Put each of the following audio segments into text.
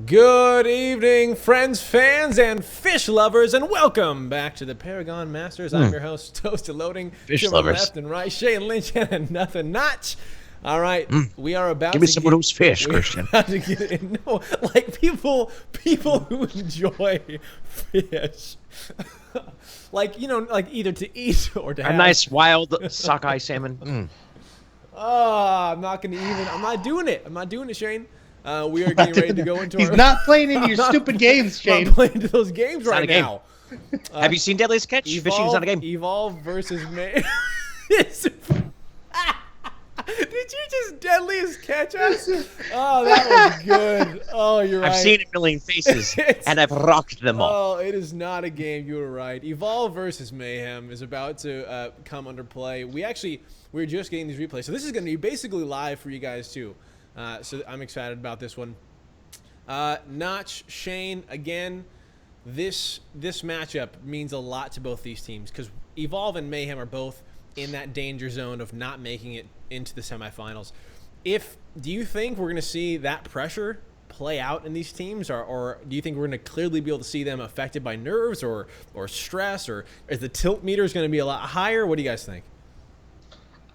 Good evening, friends, fans, and fish lovers, and welcome back to the Paragon Masters. I'm your host, Toasted Loading. Fish to my lovers. left and right, Shane Lynch and Nothing Notch. All right, we are about Give me to some get, of those fish, we're Christian. about to get in. No, like people who enjoy fish, like like either to eat or to A have. nice wild sockeye salmon. Oh, I'm not doing it. I'm not doing it, Shane. We are getting ready to go into He's our. not playing into your stupid games, I'm Shane. not playing into those games not right a game. now. Have you seen Deadliest Catch? Fishing's not a game. Evolve versus May. Did you just Deadliest Catch us? Oh, that was good. Oh, you're right. I've seen a million faces, and I've rocked them all. Oh, it is not a game. You were right. Evolve versus Mayhem is about to come under play. We're just getting these replays, so this is going to be basically live for you guys too. So I'm excited about this one. Notch, Shane, again, this matchup means a lot to both these teams because Evolve and Mayhem are both in that danger zone of not making it into the semifinals. Do you think we're going to see that pressure play out in these teams, or do you think we're going to clearly be able to see them affected by nerves or stress, or is the tilt meter going to be a lot higher? What do you guys think?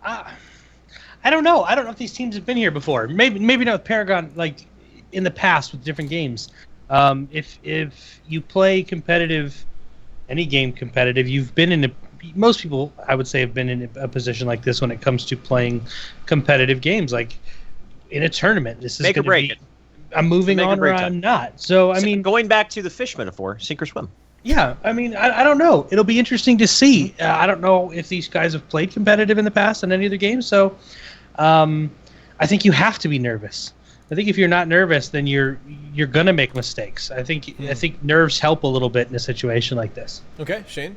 I don't know. I don't know if these teams have been here before. Maybe not with Paragon, like in the past with different games. If you play competitive, any game competitive, you've been in most people, I would say, have been in a position like this when it comes to playing competitive games, like in a tournament. This is Make or break it. I'm moving on or I'm not. So I mean, going back to the fish metaphor, sink or swim. yeah, I mean, I don't know. It'll be interesting to see. I don't know if these guys have played competitive in the past in any other games, so I think you have to be nervous. I think if you're not nervous, then you're gonna make mistakes. I think nerves help a little bit in a situation like this. Okay, Shane.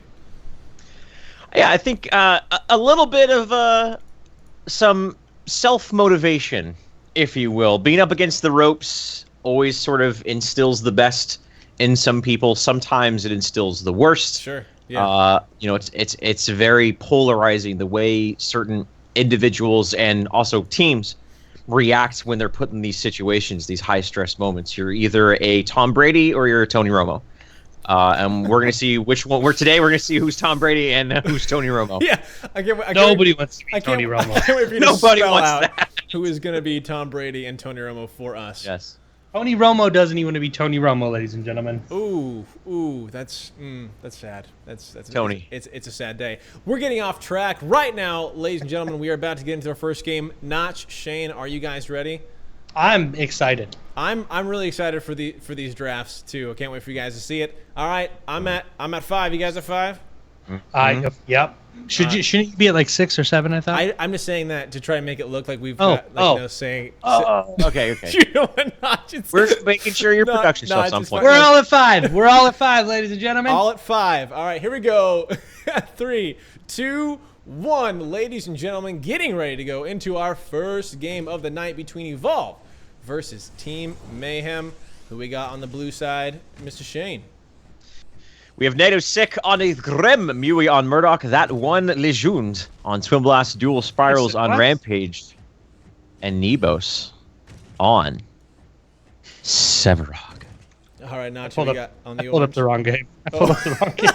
Yeah, I think a little bit of some self-motivation, if you will. Being up against the ropes always sort of instills the best in some people. Sometimes it instills the worst. Sure. Yeah. It's very polarizing the way certain individuals and also teams react when they're put in these situations, these high-stress moments. You're either a Tom Brady or you're a Tony Romo. And we're going to see which one. We're going to see who's Tom Brady and who's Tony Romo. Yeah, Nobody wants to be Tony Romo. I can't wait for you to Nobody spell wants out that. who is going to be Tom Brady and Tony Romo for us. Yes. Tony Romo doesn't even want to be Tony Romo, ladies and gentlemen. Ooh, that's sad. That's Tony. It's a sad day. We're getting off track right now, ladies and gentlemen. We are about to get into our first game. Notch, Shane, are you guys ready? I'm excited. I'm really excited for these drafts too. I can't wait for you guys to see it. All right, I'm at 5. You guys at 5? Yep. Shouldn't you be at like 6 or 7? I thought. I'm just saying that to try and make it look like we've saying. Okay. You know what, Notch? We're making sure your production show at some point. We're all at 5. We're all at 5, ladies and gentlemen. All at 5. All right, here we go. 3, 2, 1. Ladies and gentlemen, getting ready to go into our first game of the night between Evolve versus Team Mayhem. Who we got on the blue side? Mr. Shane. We have NATO Sick on a Grim, Mui on Murdoch, that one Legend on Twin Blast, Dual Spirals on Rampage, and Nebos on Severog. All right, Notch, who we got on the I pulled up the wrong game. I pulled up the wrong game.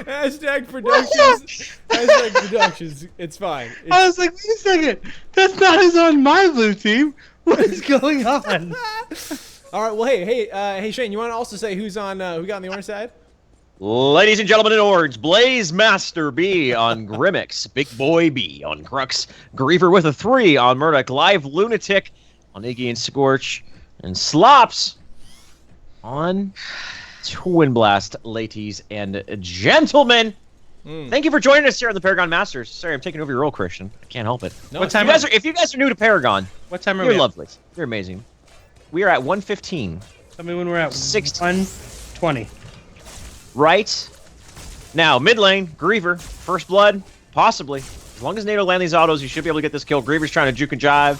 Hashtag productions. Hashtag productions. It's fine. I was like, wait a second. That's not who's on my blue team. What is going on? All right. Well, hey, Shane. You want to also say who's on? Who got on the orange side? Ladies and gentlemen in orange, Blaze Master B on Grimmix, Big Boy B on Crux, Griever with a 3 on Murdoch, Live Lunatic on Iggy and Scorch, and Slops on Twin Blast, ladies and gentlemen. Thank you for joining us here on the Paragon Masters. Sorry, I'm taking over your role, Christian. I can't help it. No, If you guys are new to Paragon, What time are you're we lovely. You're amazing. We are at 1:15. Tell me when we're at 1:20. Right now, mid lane, Griever, first blood, possibly. As long as NATO land these autos, you should be able to get this kill. Griever's trying to juke and jive.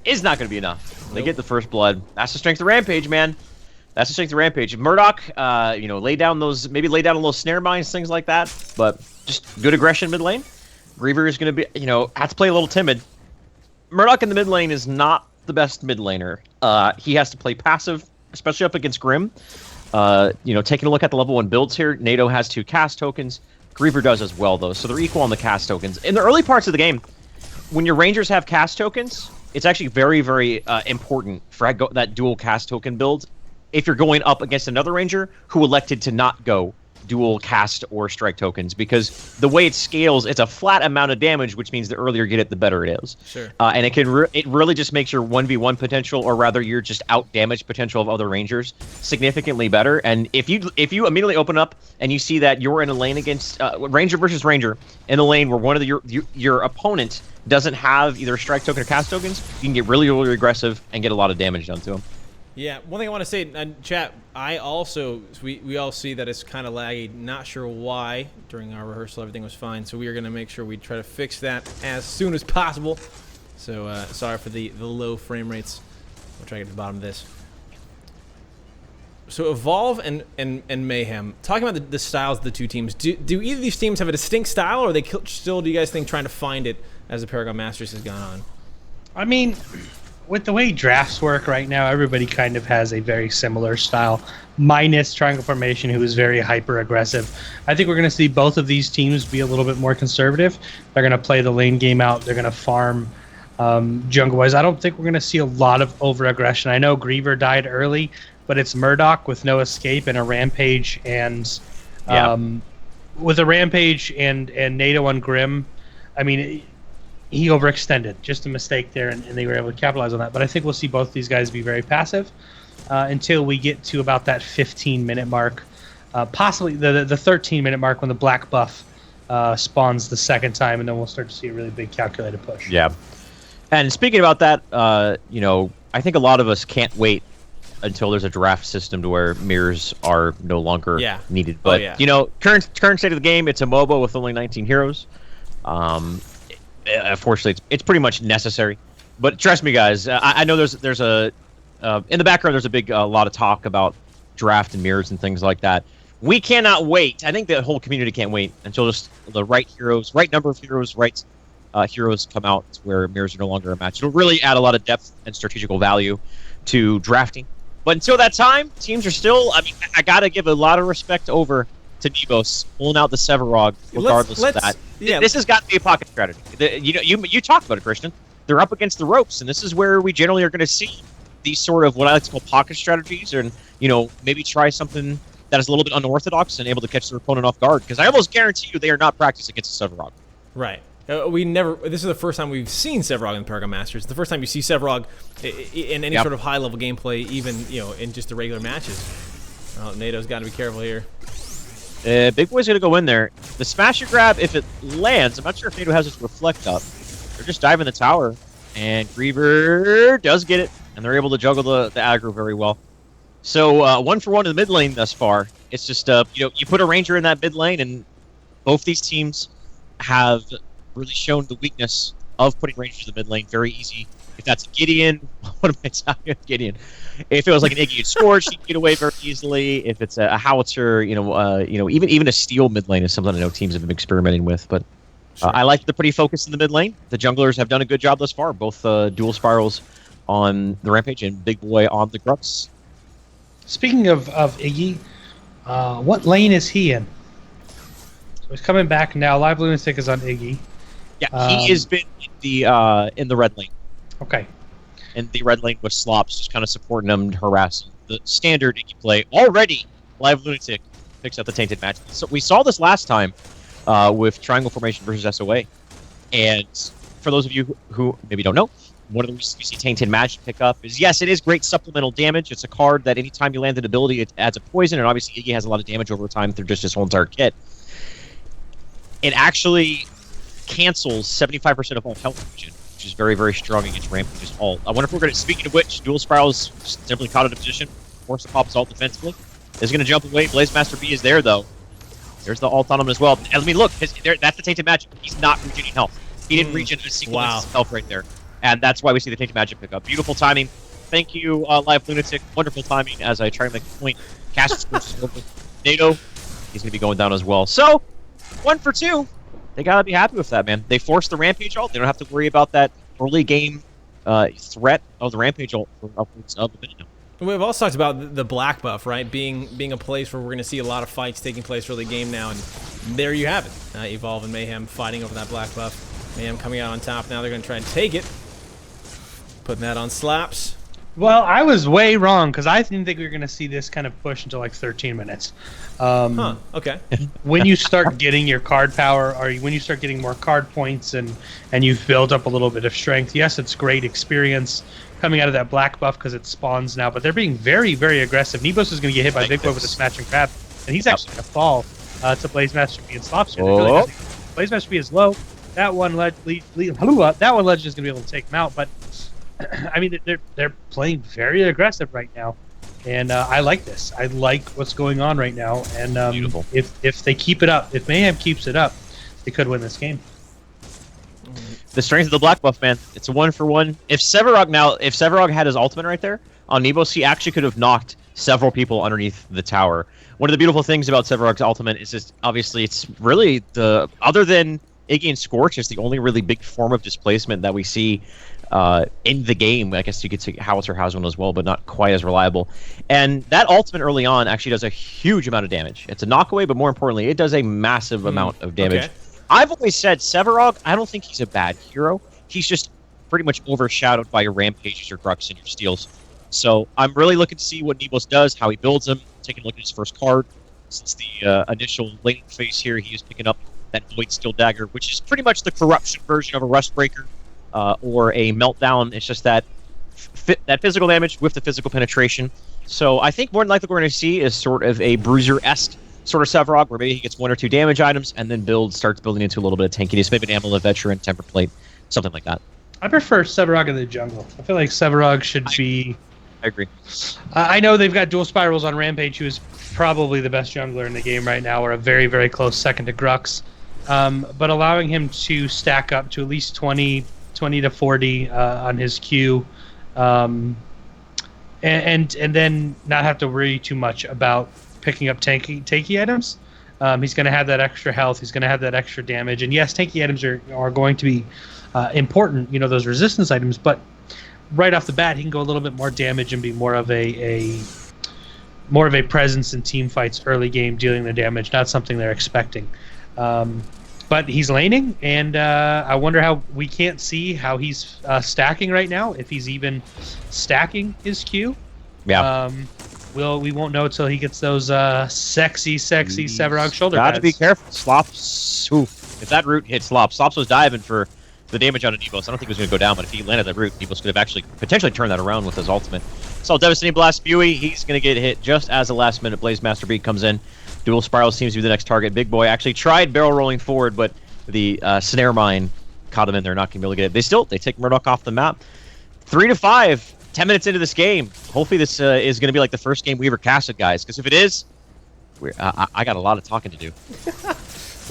Is not going to be enough. They get the first blood. That's the strength of Rampage, man. That's the strength of Rampage. Murdoch, lay down on those snare mines, things like that. But just good aggression mid lane. Griever is going to be, have to play a little timid. Murdoch in the mid lane is not the best mid laner. He has to play passive, especially up against Grim. Taking a look at the level 1 builds here, NATO has 2 cast tokens. Griever does as well, though, so they're equal on the cast tokens. In the early parts of the game, when your Rangers have cast tokens, it's actually very, very important for that dual cast token build if you're going up against another Ranger who elected to not go dual cast or strike tokens, because the way it scales, it's a flat amount of damage, which means the earlier you get it, the better it is. Sure. And it really just makes your 1v1 potential, or rather your just out damage potential of other Rangers, significantly better. And if you immediately open up and you see that you're in a lane against Ranger versus Ranger in a lane where one of your opponent doesn't have either a strike token or cast tokens, you can get really, really aggressive and get a lot of damage done to them. Yeah, one thing I want to say in chat, we all see that it's kind of laggy. Not sure why. During our rehearsal, everything was fine, so we are going to make sure we try to fix that as soon as possible. So sorry for the low frame rates. We'll try to get to the bottom of this. So Evolve and Mayhem, talking about the styles of the two teams, do either of these teams have a distinct style, or are they still, do you guys think, trying to find it as the Paragon Masters has gone on? I mean, with the way drafts work right now, everybody kind of has a very similar style, minus Triangle Formation, who is very hyper-aggressive. I think we're going to see both of these teams be a little bit more conservative. They're going to play the lane game out. They're going to farm jungle-wise. I don't think we're going to see a lot of over-aggression. I know Griever died early, but it's Murdoch with no escape and a Rampage, and with a Rampage and NATO on Grim, I mean, he overextended. Just a mistake there, and they were able to capitalize on that. But I think we'll see both these guys be very passive until we get to about that 15-minute mark, possibly the 13-minute mark when the black buff spawns the second time, and then we'll start to see a really big calculated push. Yeah. And speaking about that, I think a lot of us can't wait until there's a draft system to where mirrors are no longer needed. But, current state of the game, it's a MOBA with only 19 heroes. Unfortunately, it's pretty much necessary. But trust me, guys, I know there's a in the background there's a big lot of talk about draft and mirrors and things like that. We cannot wait. I think the whole community can't wait until just the right heroes, right number of heroes, right heroes come out where mirrors are no longer a match. It'll really add a lot of depth and strategical value to drafting. But until that time, teams are still. I mean, I gotta give a lot of respect over to Nebos pulling out the Severog, regardless of that. Yeah. This has got to be a pocket strategy. You talked about it, Christian. They're up against the ropes, and this is where we generally are going to see these sort of what I like to call pocket strategies, and maybe try something that is a little bit unorthodox and able to catch their opponent off guard. Because I almost guarantee you they are not practiced against a Severog. Right. This is the first time we've seen Severog in the Paragon Masters. It's the first time you see Severog in any sort of high-level gameplay, even in just the regular matches. Oh, NATO's got to be careful here. Big Boy's going to go in there. The smasher grab, if it lands, I'm not sure if NATO has its reflect up. They're just diving the tower, and Griever does get it, and they're able to juggle the aggro very well. So 1 for 1 in the mid lane thus far. It's just you put a Ranger in that mid lane, and both these teams have really shown the weakness of putting Rangers in the mid lane. Very easy. If that's a Gideon, what am I talking about? Gideon. If it was like an Iggy and Scorch, he can get away very easily. If it's a Howitzer, even a Steel mid lane is something I know teams have been experimenting with. But I like they're pretty focused in the mid lane. The junglers have done a good job thus far, both dual spirals on the Rampage and Big Boy on the Grux. Speaking of Iggy, what lane is he in? So he's coming back now. Live Lunatic is on Iggy. Yeah, he has been in the red lane. Okay. And the red lane with Slops just kind of supporting him and harassing. The standard Iggy play. Already, Live Lunatic picks up the Tainted Match. So we saw this last time with Triangle Formation versus SOA. And for those of you who maybe don't know, one of the reasons we see Tainted Magic pick up is, yes, it is great supplemental damage. It's a card that anytime you land an ability, it adds a poison, and obviously Iggy has a lot of damage over time through just his whole entire kit. It actually cancels 75% of all health regen, which is very, very strong against Rampage's ult. I wonder if we're going to, speaking of which, Dual Spirals simply caught in a position, forced to pop his ult defensively. Is going to jump away. Blaze Master B is there, though. There's the ult on him as well. And I mean, look, that's the Tainted Magic. He's not regening health. He didn't regen a single instance of health right there. And that's why we see the Tainted Magic pick up. Beautiful timing. Thank you, Live Lunatic. Wonderful timing as I try to make a point. Cast over NATO. He's going to be going down as well. So, 1 for 2. They got to be happy with that, man. They forced the Rampage ult. They don't have to worry about that early game threat of the Rampage ult for upwards of a minute now. We've also talked about the black buff, right? Being a place where we're going to see a lot of fights taking place early game now, and there you have it. Evolve and Mayhem fighting over that black buff. Mayhem coming out on top. Now they're going to try and take it. Putting that on slaps. Well, I was way wrong because I didn't think we were going to see this kind of push until like 13 minutes. Okay. When you start getting your card power, or when you start getting more card points, and you've built up a little bit of strength, yes, it's great experience coming out of that black buff because it spawns now. But they're being very, very aggressive. Nebos is going to get hit by Big Boy with a smash and grab, and he's actually going to fall to Blaze Master B and Slops here. Really Blaze Master B is low. That one Legend is going to be able to take him out, but. I mean, they're playing very aggressive right now, and I like this. I like what's going on right now, and Beautiful. If they keep it up, if Mayhem keeps it up, they could win this game. The strength of the black buff, man. It's a 1-for-1. If Sevarog had his ultimate right there on Nebos, he actually could have knocked several people underneath the tower. One of the beautiful things about Sevarog's ultimate is just obviously it's really other than Iggy and Scorch, it's the only really big form of displacement that we see in the game. I guess you could say Howitzer has one as well, but not quite as reliable. And that ultimate early on actually does a huge amount of damage. It's a knockaway, but more importantly, it does a massive amount of damage. Okay. I've always said Sevarog, I don't think he's a bad hero. He's just pretty much overshadowed by your Rampages, your Grux, and your Steals. So I'm really looking to see what Nebos does, how he builds him, taking a look at his first card. Since the initial late phase here, he is picking up that Void Steel Dagger, which is pretty much the corruption version of a Rust Breaker. Or a meltdown. It's just that that physical damage with the physical penetration. So I think more than likely what we're going to see is sort of a bruiser-esque sort of Sevarog, where maybe he gets 1 or 2 damage items and then starts building into a little bit of tankiness, maybe an Amulet Veteran, Temper Plate, something like that. I prefer Sevarog in the jungle. I feel like Sevarog should be. I agree. I know they've got dual spirals on Rampage, who is probably the best jungler in the game right now, or a very, very close second to Grux. But allowing him to stack up to at least 20 to 40 on his Q, and then not have to worry too much about picking up tanky items. He's going to have that extra health. He's going to have that extra damage. And yes, tanky items are going to be important, those resistance items. But right off the bat, he can go a little bit more damage and be more of a presence in team fights early game, dealing the damage. Not something they're expecting. But he's laning, and I wonder how we can't see how he's stacking right now, if he's even stacking his Q. Yeah. We won't know until he gets those sexy Sevarog shoulder Got pads. to be careful. Slops. Oof. If that root hit Slops, Slops was diving for the damage on Nebos. I don't think it was going to go down, but if he landed that root, Nebos could have actually potentially turned that around with his ultimate. So Devastating Blast Spewy, he's going to get hit just as the last minute Blaze Master B comes in. Dual Spiral seems to be the next target. Big Boy actually tried barrel rolling forward, but the Snare Mine caught him in there, not going to be able to get it. They take Murdoch off the map. 3-5, 10 minutes into this game. Hopefully this is going to be like the first game we ever casted, guys, because if it is, I got a lot of talking to do.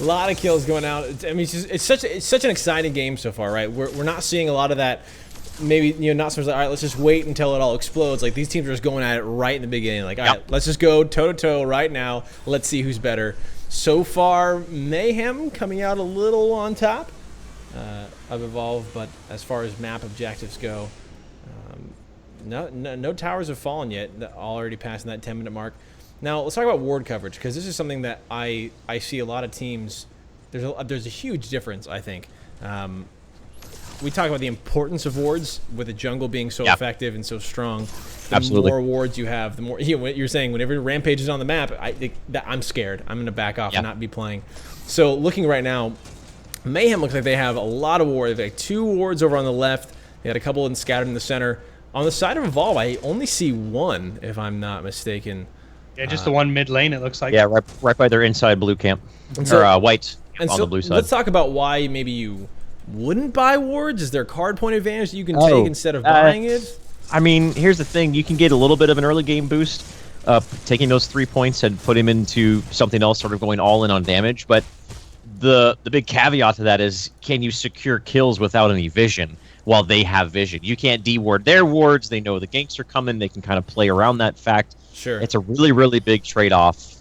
A lot of kills going out. I mean, it's such an exciting game so far, right? We're not seeing a lot of that. Maybe not so much like, all right, let's just wait until it all explodes. Like, these teams are just going at it right in the beginning. Like, all right, let's just go toe to toe right now. Let's see who's better. So far, Mayhem coming out a little on top of Evolve, but as far as map objectives go, no towers have fallen yet. Already passing that 10-minute mark. Now let's talk about ward coverage, because this is something that I see a lot of teams. There's a huge difference, I think. We talk about the importance of wards, with the jungle being so effective and so strong. The more wards you have, the more what you're saying. Whenever Rampage is on the map, I'm scared. I'm going to back off and not be playing. So looking right now, Mayhem looks like they have a lot of wards. They have 2 wards over on the left. They had a couple scattered in the center. On the side of Evolve, I only see 1, if I'm not mistaken. Yeah, just the one mid lane, it looks like. Yeah, right by their inside blue camp. Or white on the blue side. Let's talk about why maybe you wouldn't buy wards. Is there a card point advantage that you can take instead of buying it? I mean, here's the thing. You can get a little bit of an early game boost, taking those 3 points and put him into something else, sort of going all in on damage. But the big caveat to that is, can you secure kills without any vision while they have vision? You can't de-ward their wards. They know the ganks are coming. They can kind of play around that fact. Sure. It's a really, really big trade-off.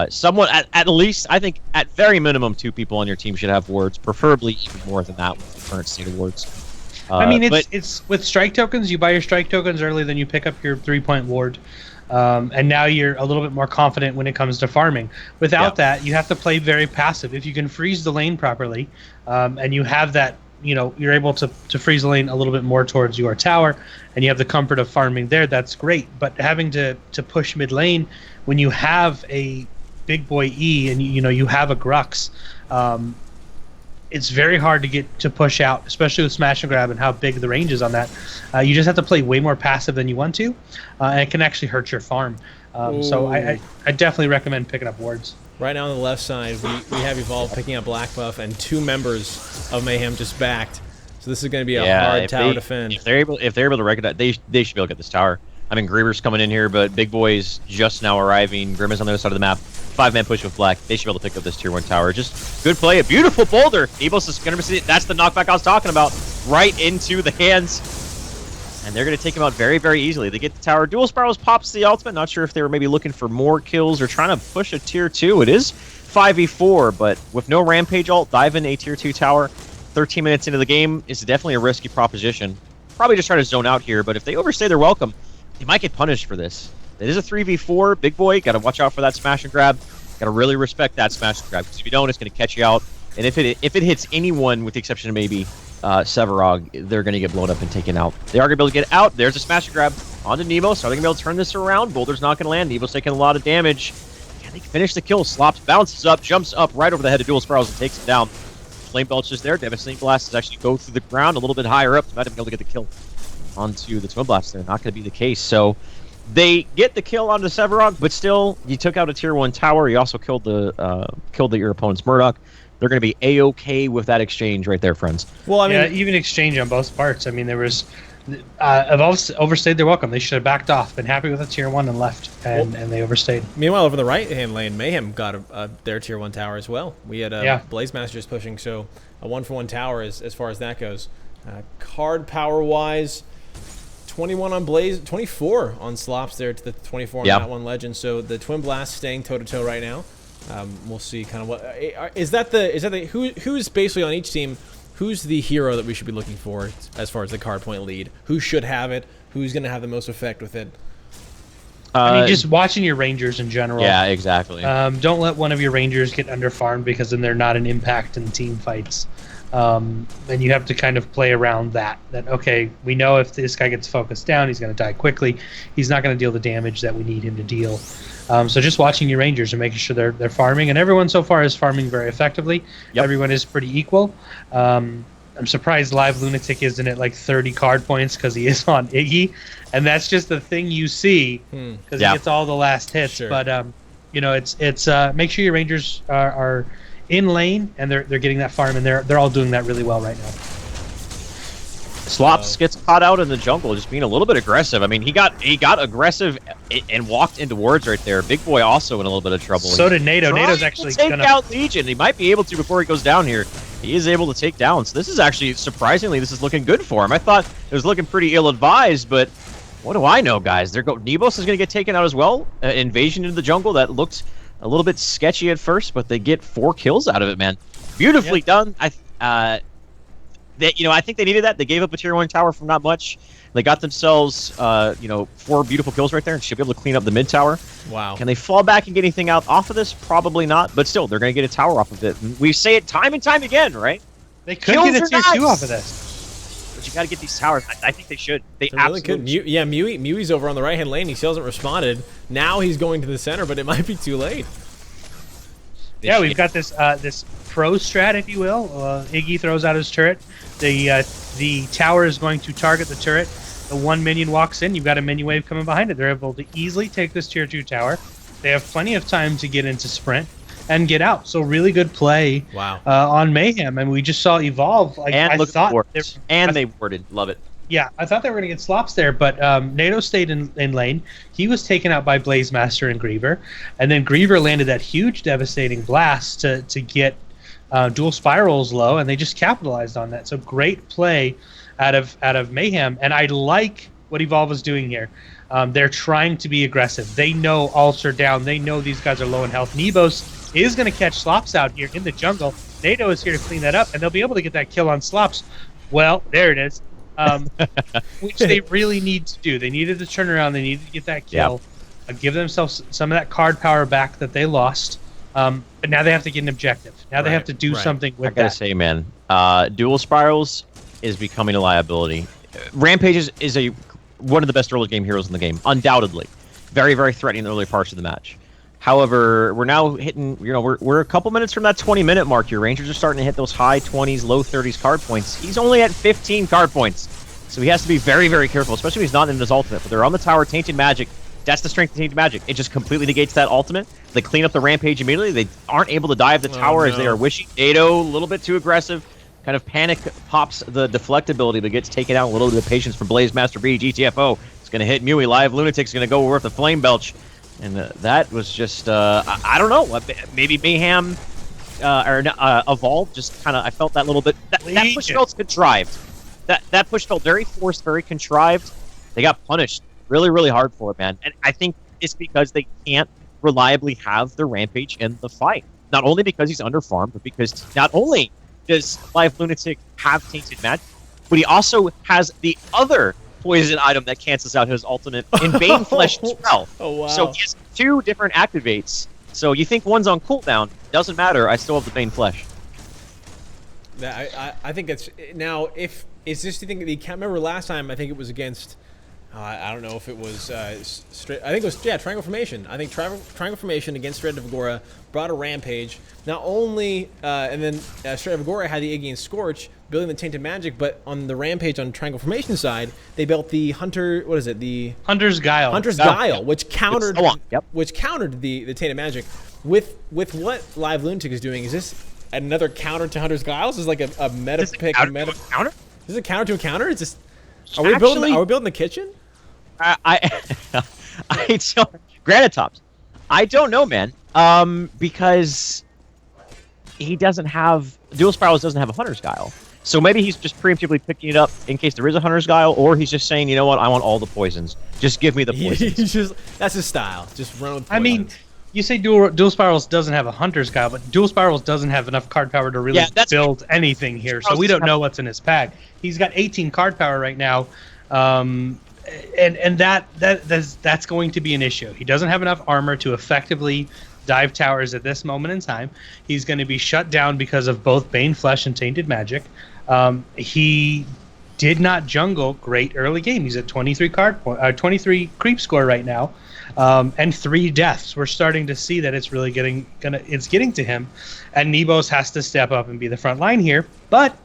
Someone, at least, I think, at very minimum, 2 people on your team should have wards, preferably even more than that with the current state of wards. I mean, it's with strike tokens. You buy your strike tokens early, then you pick up your 3-point ward, and now you're a little bit more confident when it comes to farming. Without that, you have to play very passive. If you can freeze the lane properly, and you have that, you're able to freeze the lane a little bit more towards your tower, and you have the comfort of farming there, that's great. But having to push mid lane when you have a big boy E and you have a Grux, it's very hard to push out, especially with smash and grab and how big the range is on that. You just have to play way more passive than you want to, and it can actually hurt your farm. So I definitely recommend picking up wards. Right now on the left side, we have Evolve picking up black buff, and 2 members of Mayhem just backed. So this is going to be a hard tower to defend. If they're able to recognize, they should be able to get this tower. I mean, Griever's coming in here, but Big Boy's just now arriving. Grim is on the other side of the map. 5-man push with black. They should be able to pick up this tier 1 tower. Just good play. A beautiful boulder. Nebos is going to see it. That's the knockback I was talking about. Right into the hands. And they're going to take him out very, very easily. They get the tower. Dual Spirals pops the ultimate. Not sure if they were maybe looking for more kills or trying to push a tier 2. It is 5v4, but with no Rampage ult, dive in a tier 2 tower. 13 minutes into the game is definitely a risky proposition. Probably just try to zone out here, but if they overstay their welcome, they might get punished for this. It is a 3v4. Big Boy, got to watch out for that smash and grab. Got to really respect that smash and grab, because if you don't, it's going to catch you out. And if it hits anyone, with the exception of maybe Sevarog, they're going to get blown up and taken out. They are going to be able to get out. There's a smash and grab onto Nebo. So are they going to be able to turn this around? Boulder's not going to land. Nebo's taking a lot of damage. Can they finish the kill? Slops, bounces up, jumps up right over the head of Dual Spirals and takes him down. Flame Belch is there. Devastating Blast is actually go through the ground a little bit higher up. Might have been able to get the kill onto the Twin Blast there. Not going to be the case. So they get the kill onto Sevarog, but still, you took out a tier 1 tower. You also killed your opponent's Murdoch. They're going to be a-okay with that exchange right there, friends. Well, I mean, even exchange on both parts. I mean, there was overstayed their welcome. They should have backed off, been happy with a tier 1 and left, and they overstayed. Meanwhile, over the right-hand lane, Mayhem got their tier 1 tower as well. We had Blaze Masters pushing, so a 1-for-1 tower as far as that goes. Card power-wise, 21 on Blaze, 24 on Slops there to the 24 on that one Legend. So the Twin Blast staying toe-to-toe right now. We'll see kind of what is that the who's basically on each team. Who's the hero that we should be looking for as far as the card point lead? Who should have it? Who's going to have the most effect with it? I mean, just watching your Rangers in general. Yeah, exactly. Don't let one of your Rangers get underfarmed, because then they're not an impact in team fights. And you have to kind of play around that. Okay, we know if this guy gets focused down, he's going to die quickly. He's not going to deal the damage that we need him to deal. So just watching your Rangers and making sure they're farming, and everyone so far is farming very effectively. Yep. Everyone is pretty equal. I'm surprised Live Lunatic isn't at like 30 card points, because he is on Iggy, and that's just the thing you see, because he gets all the last hits. Sure. But it's make sure your Rangers are in lane and they're getting that farm, and they're all doing that really well right now. Slops gets caught out in the jungle, just being a little bit aggressive. I mean, he got aggressive and walked into wards right there. Big Boy also in a little bit of trouble. So did Nato. Nato's actually take out Legion. He might be able to before he goes down here. He is able to take down. So this is actually, surprisingly, this is looking good for him. I thought it was looking pretty ill-advised, but what do I know, guys? Nebos is going to get taken out as well. Invasion into the jungle, that looked a little bit sketchy at first, but they get 4 kills out of it, man. Beautifully done. I think they needed that. They gave up a tier 1 tower for not much. They got themselves, 4 beautiful kills right there, and should be able to clean up the mid tower. Wow. Can they fall back and get anything out off of this? Probably not, but still, they're going to get a tower off of it. We say it time and time again, right? They could get a tier 2 off of this. But you got to get these towers. I think they should. They really could. Mui's over on the right-hand lane. He still hasn't responded. Now he's going to the center, but it might be too late. Yeah, we've got this pro strat, if you will. Iggy throws out his turret. The tower is going to target the turret. The one minion walks in. You've got a minion wave coming behind it. They're able to easily take this tier 2 tower. They have plenty of time to get into sprint and get out. So really good play. Wow. On Mayhem, and we just saw Evolve. They warded. Love it. Yeah, I thought they were going to get Slops there, but Nato stayed in lane. He was taken out by Blaze Master and Griever, and then Griever landed that huge devastating blast to get Dual Spirals low, and they just capitalized on that. So great play out of Mayhem, and I like what Evolve is doing here. They're trying to be aggressive. They know ults are down. They know these guys are low in health. Nebos is going to catch Slops out here in the jungle. Nato is here to clean that up, and they'll be able to get that kill on Slops. Well, there it is. which they really need to do. They needed to turn around. They needed to get that kill, give themselves some of that card power back that they lost. But now they have to get an objective. Now they have to do something with that. I gotta say, man, Dual Spirals is becoming a liability. Rampage is one of the best early game heroes in the game, undoubtedly. Very, very threatening in the early parts of the match. However, we're now hitting, we're a couple minutes from that 20-minute mark. Your Rangers are starting to hit those high 20s, low 30s card points. He's only at 15 card points. So he has to be very, very careful, especially when he's not in his ultimate. But they're on the tower, Tainted Magic. That's the strength of Tainted Magic. It just completely negates that ultimate. They clean up the Rampage immediately. They aren't able to dive the tower as they are wishing. Ado, a little bit too aggressive. Kind of panic pops the deflect ability, but gets taken out. A little bit of patience from Blaze Master B. GTFO. It's going to hit Mewy. Live Lunatic's going to go with the Flame Belch. And that was just, I don't know. Maybe Mayhem or Evolve just kind of, I felt that little bit. That push felt contrived. That push felt very forced, very contrived. They got punished really, really hard for it, man. And I think it's because they can't reliably have the Rampage in the fight. Not only because he's underfarmed, but because not only does Live Lunatic have Tainted Magic, but he also has the other poison item that cancels out his ultimate in Bane Flesh as well. Oh, wow. So he has 2 different activates. So you think one's on cooldown, doesn't matter, I still have the Bane Flesh. I think it's now. If is this the thing that you can't remember last time? I think it was against. I don't know if it was. I think it was Triangle Formation. I think Triangle Formation against Straight of Agora brought a Rampage. Not only and then Straight of Agora had the Iggy and Scorch building the Tainted Magic, but on the Rampage on Triangle Formation side, they built the Hunter. What is it? The Hunter's Guile. Hunter's Guile, which countered the Tainted Magic. With what Live Lunatic is doing, is this another counter to Hunter's Guile? Is this like a meta pick? Counter? Is this a counter to a counter? Is this? Are we building the kitchen? I don't, Granitops. I don't know, man. Because he doesn't have Dual Spirals doesn't have a Hunter's Guile. So maybe he's just preemptively picking it up in case there is a Hunter's Guile, or he's just saying, you know what, I want all the poisons. Just give me the poisons. That's his style. Just run with poisons. I mean, you say Dual Spirals doesn't have a Hunter's Guile, but Dual Spirals doesn't have enough card power to really build anything here, so we don't know what's in his pack. He's got 18 card power right now, and that's going to be an issue. He doesn't have enough armor to effectively dive towers at this moment in time. He's going to be shut down because of both Bane Flesh and Tainted Magic. He did not jungle great early game. He's at 23 23 creep score right now, and 3 deaths. We're starting to see that it's really getting to him, and Nebos has to step up and be the front line here. But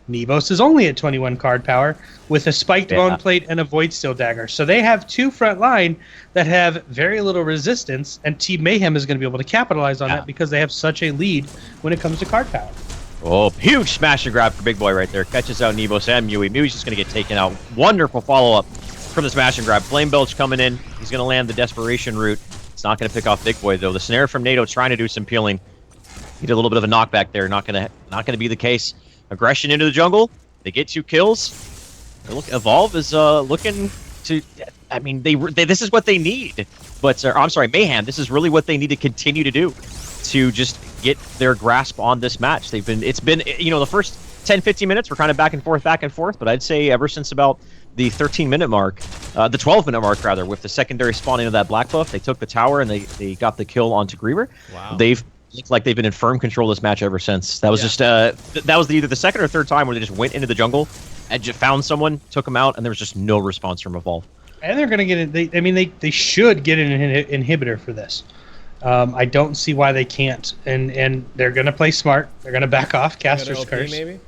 Nebos is only at 21 card power with a spiked bone plate and a void steel dagger. So they have 2 front line that have very little resistance, and Team Mayhem is going to be able to capitalize on that because they have such a lead when it comes to card power. Oh, huge smash and grab for Big Boy right there. Catches out Nebos and Mewy. Mewy's just going to get taken out. Wonderful follow-up from the smash and grab. Flame Belch coming in. He's going to land the desperation route. It's not going to pick off Big Boy, though. The snare from NATO trying to do some peeling. He did a little bit of a knockback there. Not going to be the case. Aggression into the jungle. They get 2 kills. Evolve is looking to. I mean, this is what they need. But I'm sorry, Mayhem. This is really what they need to continue to do to just get their grasp on this match. It's been the first 10-15 minutes were kind of back and forth. But I'd say ever since about the 13-minute mark, the 12-minute mark rather, with the secondary spawning of that black buff, they took the tower and they got the kill onto Griever. Wow. They've looked like they've been in firm control of this match ever since. That was just that was either the second or third time where they just went into the jungle and just found someone, took them out, and there was just no response from Evolve. And they're going to get it. They should get an inhibitor for this. I don't see why they can't. And they're going to play smart. They're going to back off. Caster's Curse. Maybe?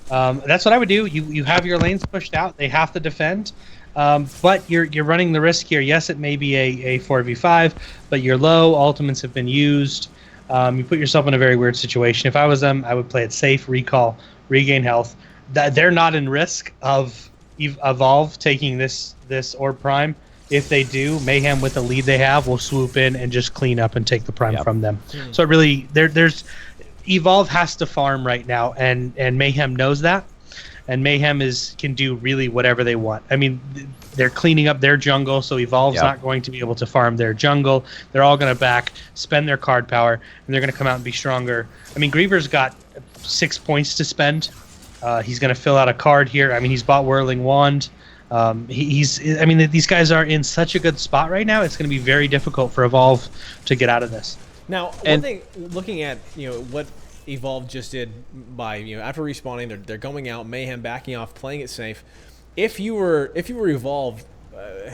That's what I would do. You have your lanes pushed out. They have to defend. But you're running the risk here. Yes, it may be a 4v5, but you're low. Ultimates have been used. You put yourself in a very weird situation. If I was them, I would play it safe, recall, regain health. They're not in risk of Evolve taking this Orb Prime. If they do, Mayhem with the lead they have will swoop in and just clean up and take the Prime from them. So really, there's Evolve has to farm right now, and Mayhem knows that. And Mayhem can do really whatever they want. I mean, they're cleaning up their jungle, so Evolve's not going to be able to farm their jungle. They're all going to spend their card power, and they're going to come out and be stronger. I mean, Griever's got 6 points to spend. He's going to fill out a card here. I mean, he's bought Whirling Wand. I mean, these guys are in such a good spot right now. It's going to be very difficult for Evolve to get out of this. Now, one thing, looking at what Evolve just did by after respawning, they're going out, Mayhem backing off, playing it safe. If you were Evolve,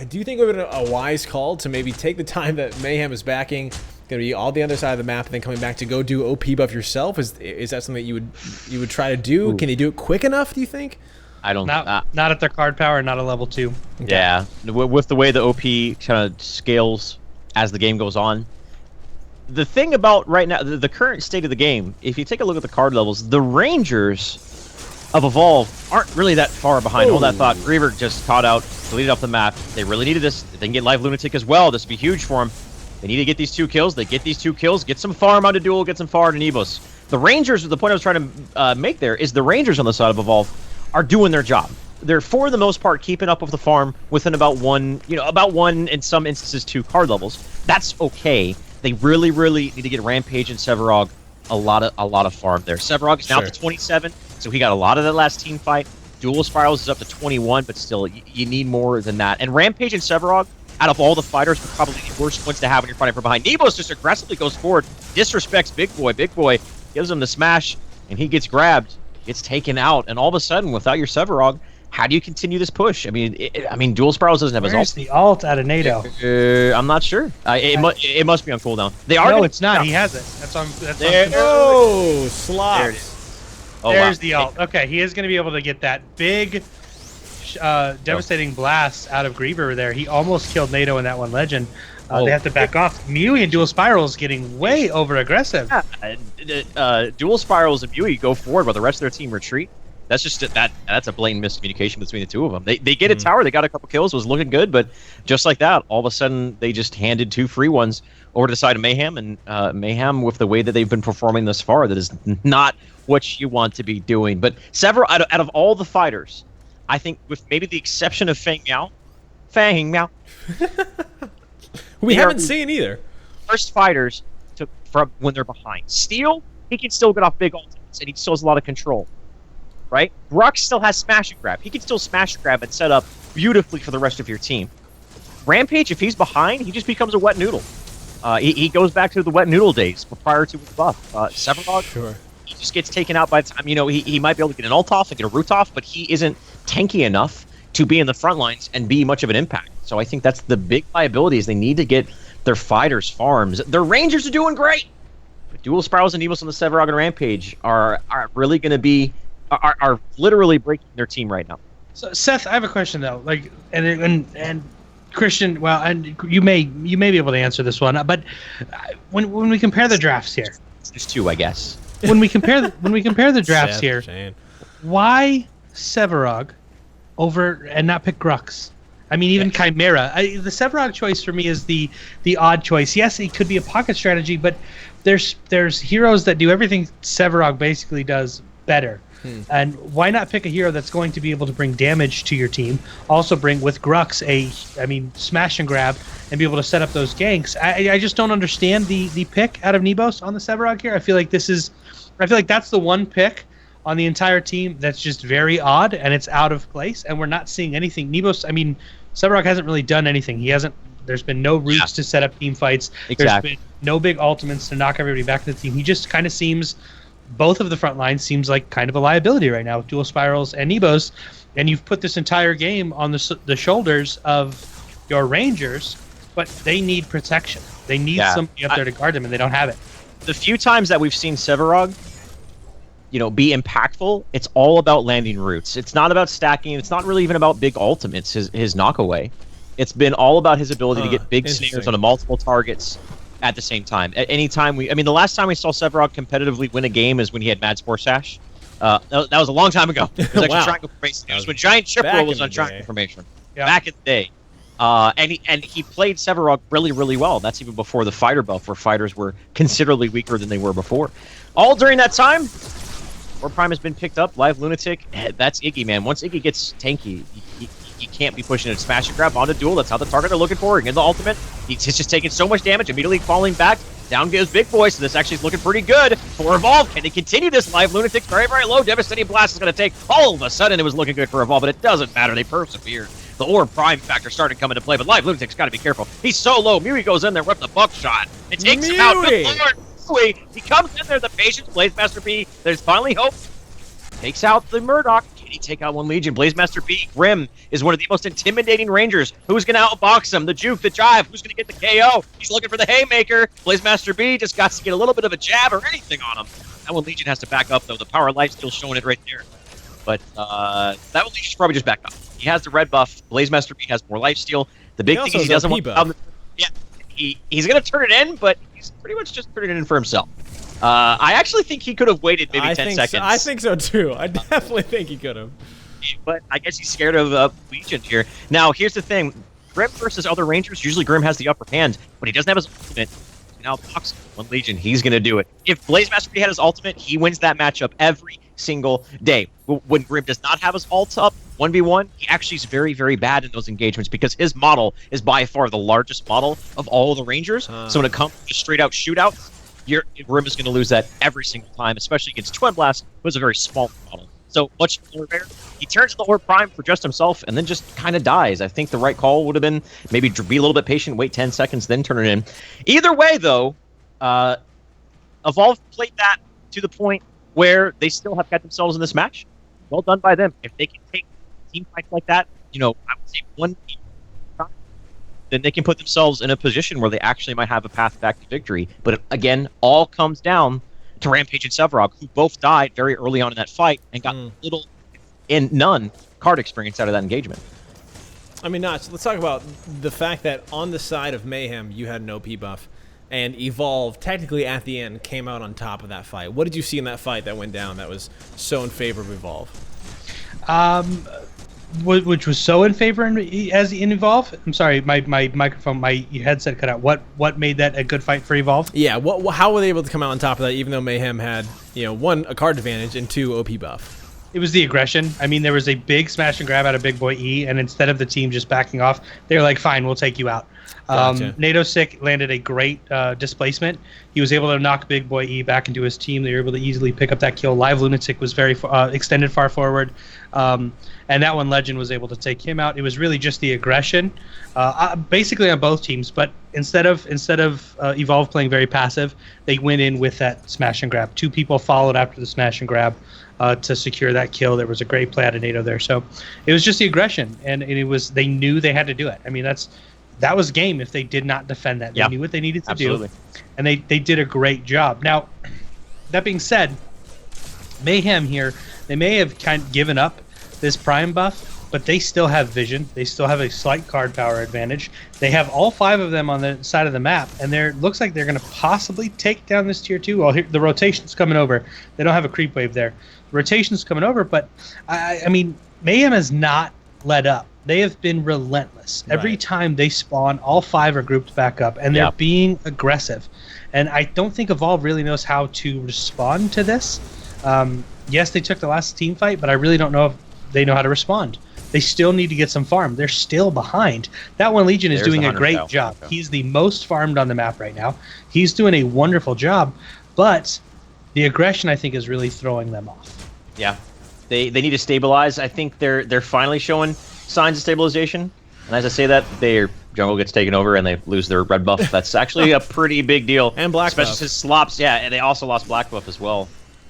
do you think it would have been a wise call to maybe take the time that Mayhem is backing, going to be all the other side of the map, and then coming back to go do OP buff yourself? Is that something that you would try to do? Ooh. Can you do it quick enough, do you think? I don't. Not at their card power, not a level 2. Okay. Yeah, with the way the OP kind of scales as the game goes on. The thing about right now, the current state of the game, if you take a look at the card levels, the Rangers of Evolve aren't really that far behind. All that thought, Griever just caught out, deleted off the map. They really needed this. They can get Live Lunatic as well. This would be huge for them. They need to get these 2 kills. They get these 2 kills, get some farm on the duel, get some farm on Nebos. The Rangers, the point I was trying to make there is the Rangers on the side of Evolve are doing their job. They're, for the most part, keeping up with the farm within about one, in some instances 2 card levels. That's okay. They really, really need to get Rampage and Sevarog a lot of farm there. Sevarog is now up to 27, so he got a lot of that last team fight. Dual Spirals is up to 21, but still, you need more than that. And Rampage and Sevarog, out of all the fighters, are probably the worst ones to have when you're fighting from behind. Nebos just aggressively goes forward, disrespects Big Boy. Big Boy gives him the smash, and he gets grabbed, gets taken out, and all of a sudden, without your Sevarog, how do you continue this push? I mean, Dual Spirals doesn't have his ult. Where's the ult out of NATO? I'm not sure. It must be on cooldown. No, it's not. He has it. That's there. Oh, slots. There it is. Oh, there's the ult. Okay, he is going to be able to get that big, devastating blast out of Griever there. He almost killed NATO in that one legend. They have to back off. Mui and Dual Spirals getting way over aggressive. Yeah, Dual Spirals and Mui go forward while the rest of their team retreat. That's just that's a blatant miscommunication between the 2 of them. They get a tower, they got a couple kills, was looking good, but just like that, all of a sudden they just handed 2 free ones over to the side of Mayhem, and Mayhem, with the way that they've been performing thus far, that is not what you want to be doing. But several out of all the fighters, I think, with maybe the exception of Fang Miao, we haven't seen either. First fighters from when they're behind. Steel, he can still get off big ultimates, and he still has a lot of control. Right? Brux still has smash and grab. He can still smash and grab and set up beautifully for the rest of your team. Rampage, if he's behind, he just becomes a wet noodle. He goes back to the wet noodle days prior to the buff. Sevarog, sure. He just gets taken out by the time, he might be able to get an ult off and get a root off, but he isn't tanky enough to be in the front lines and be much of an impact. So I think that's the big liability, is they need to get their fighters farms. Their Rangers are doing great, but Dual Spirals and Nebos on the Sevarog and Rampage are really going to be are literally breaking their team right now. So Seth, I have a question though. Like, and Christian, well, and you may be able to answer this one, but when we compare the drafts here, there's 2, I guess. When we compare the drafts Seth, here, Shane. Why Sevarog over and not pick Grux? I mean, even Chimera. The Sevarog choice for me is the odd choice. Yes, it could be a pocket strategy, but there's heroes that do everything Sevarog basically does better. And why not pick a hero that's going to be able to bring damage to your team? Also bring with Grux smash and grab and be able to set up those ganks. I just don't understand the pick out of Nebos on the Sevarog here. I feel like that's the one pick on the entire team that's just very odd and it's out of place, and we're not seeing anything. Sevarog hasn't really done anything. There's been no roots to set up team fights. Exactly. There's been no big ultimates to knock everybody back to the team. He just kind of seems, both of the front lines seems like kind of a liability right now with Dual Spirals and Nebos, and you've put this entire game on the shoulders of your Rangers, but they need protection. They need somebody up there to guard them, and they don't have it. The few times that we've seen Sevarog, be impactful, it's all about landing roots. It's not about stacking. It's not really even about big ultimates, his knockaway. It's been all about his ability to get big snares on multiple targets at the same time. At any time the last time we saw Sevarog competitively win a game is when he had Mad Spore Sash. That was a long time ago. It was actually Triangle Formation. It was when Giant Chipro was on Triangle Formation. Yeah. Back in the day. And he played Sevarog really, really well. That's even before the fighter buff, where fighters were considerably weaker than they were before. All during that time, War Prime has been picked up. Live Lunatic, that's Iggy, man. Once Iggy gets tanky, you can't be pushing it. Smash and grab onto duel. That's how the target are looking for. Again, the ultimate. He's just taking so much damage, immediately falling back. Down goes Big Boy, so this actually is looking pretty good for Evolve. Can he continue this live? Lunatic's very, very low. Devastating Blast is going to take. All of a sudden, it was looking good for Evolve, but it doesn't matter. They persevere. The Orb Prime factor started to come into play, but live Lunatic's got to be careful. He's so low. Mui goes in there with the buckshot. It takes him out. Good Lord. Mui, he comes in there. The patience. Blazemaster B. There's finally hope. Takes out the Murdoch. Can he take out one Legion? Blazemaster B. Grim is one of the most intimidating Rangers. Who's going to outbox him? The juke, the jive. Who's going to get the KO? He's looking for the Haymaker. Blazemaster B just got to get a little bit of a jab or anything on him. That one Legion has to back up, though. The power light still showing it right there. But that one Legion should probably just back up. He has the red buff. Blazemaster B has more lifesteal. The big thing is he doesn't want to... Yeah, he's going to turn it in, but he's pretty much just turning it in for himself. I actually think he could have waited maybe 10 seconds. I think so too. I definitely think he could have. But I guess he's scared of Legion here. Now, here's the thing. Grim versus other Rangers, usually Grim has the upper hand, but he doesn't have his ultimate. Now, box one Legion, he's going to do it. If Blazemaster B had his ultimate, he wins that matchup every single day. When Grim does not have his ult up, 1v1, he actually is very, very bad in those engagements because his model is by far the largest model of all the Rangers. So when it comes to straight-out shootouts, Grim is going to lose that every single time, especially against Twin Blast, who is a very small model. So much more rare. He turns to the Orb Prime for just himself and then just kind of dies. I think the right call would have been maybe be a little bit patient, wait 10 seconds, then turn it in. Either way, though, Evolve played that to the point where they still have got themselves in this match. Well done by them. If they can take team fights like that, I would say one team, then they can put themselves in a position where they actually might have a path back to victory. But again, all comes down to Rampage and Sevarog, who both died very early on in that fight and got little and none card experience out of that engagement. I mean, let's talk about the fact that on the side of Mayhem, you had an OP buff, and Evolve, technically at the end, came out on top of that fight. What did you see in that fight that went down that was so in favor of Evolve? Which was so in favor as in Evolve? I'm sorry, my microphone, my headset cut out. What made that a good fight for Evolve? Yeah, how were they able to come out on top of that, even though Mayhem had, one, a card advantage, and two, OP buff? It was the aggression. I mean, there was a big smash and grab out of Big Boy E, and instead of the team just backing off, they were like, fine, we'll take you out. Gotcha. NATO Sick landed a great displacement. He was able to knock Big Boy E back into his team. They were able to easily pick up that kill. Live Lunatic was very extended far forward, and that one Legend was able to take him out. It was really just the aggression, basically on both teams. But instead of Evolve playing very passive, they went in with that smash and grab. Two people followed after the smash and grab to secure that kill. There was a great play out of NATO there. So it was just the aggression, and they knew they had to do it. I mean, that was game if they did not defend that. They knew what they needed to do, and they did a great job. Now, that being said, Mayhem here, they may have kind of given up this Prime buff, but they still have vision. They still have a slight card power advantage. They have all 5 of them on the side of the map, and looks like they're going to possibly take down this tier 2. Well, here, the rotation's coming over. They don't have a creep wave there. The rotation's coming over, but I mean, Mayhem has not let up. They have been relentless. Every time they spawn, all 5 are grouped back up, and they're being aggressive. And I don't think Evolve really knows how to respond to this. Yes, they took the last team fight, but I really don't know if they know how to respond. They still need to get some farm. They're still behind. That one Legion is doing a great job. He's the most farmed on the map right now. He's doing a wonderful job, but the aggression, I think, is really throwing them off. Yeah, they need to stabilize. I think they're finally showing signs of stabilization. And as I say that, their jungle gets taken over and they lose their red buff. That's actually a pretty big deal. And black especially buff. His slops. Yeah, and they also lost black buff as well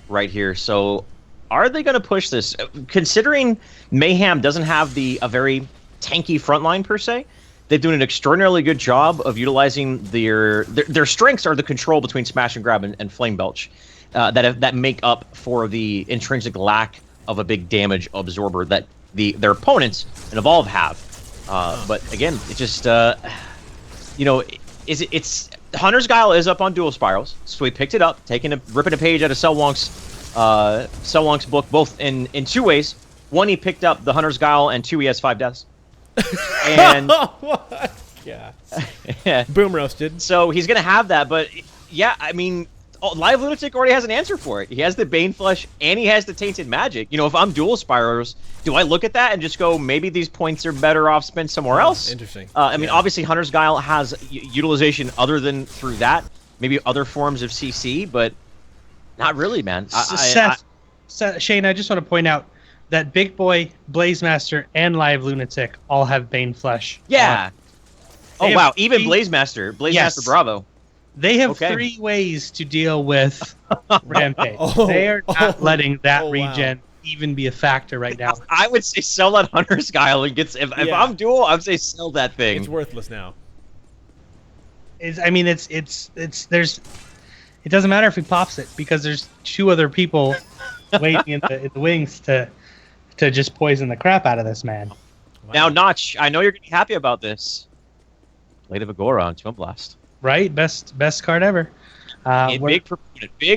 right here. So are they going to push this? Considering Mayhem doesn't have a very tanky front line per se, they've done an extraordinarily good job of utilizing their strengths are the control between smash and grab and flame belch that make up for the intrinsic lack of a big damage absorber that their opponents and Evolve have. But again, it just it's Hunter's Guile is up on dual spirals, so we picked it up, ripping a page out of Selwonk's book, both in 2 ways. One, he picked up the Hunter's Guile, and 2, he has 5 deaths. And yeah, boom roasted. So he's gonna have that, but yeah, I mean, Live Lunatic already has an answer for it. He has the Bane Flesh and he has the Tainted Magic. If I'm dual spirals, do I look at that and just go, maybe these points are better off spent somewhere else? Interesting. I mean, obviously Hunter's Guile has utilization other than through that, maybe other forms of CC, but not really, man. Seth, Shane, I just want to point out that Big Boy, Blazemaster, and Live Lunatic all have Bane Flesh. Yeah. Oh, wow. Even Blazemaster. Yes. Bravo. They have 3 ways to deal with Rampage. Oh, they are not letting that wow. regen even be a factor right now. I would say sell that Hunter's Guile and get. If I'm dual, I'd say sell that thing. It's worthless now. It doesn't matter if he pops it because there's 2 other people waiting in the wings to just poison the crap out of this man. Wow. Now, Notch, I know you're gonna be happy about this. Blade of Agora on Twin Blast. Right, best card ever. Big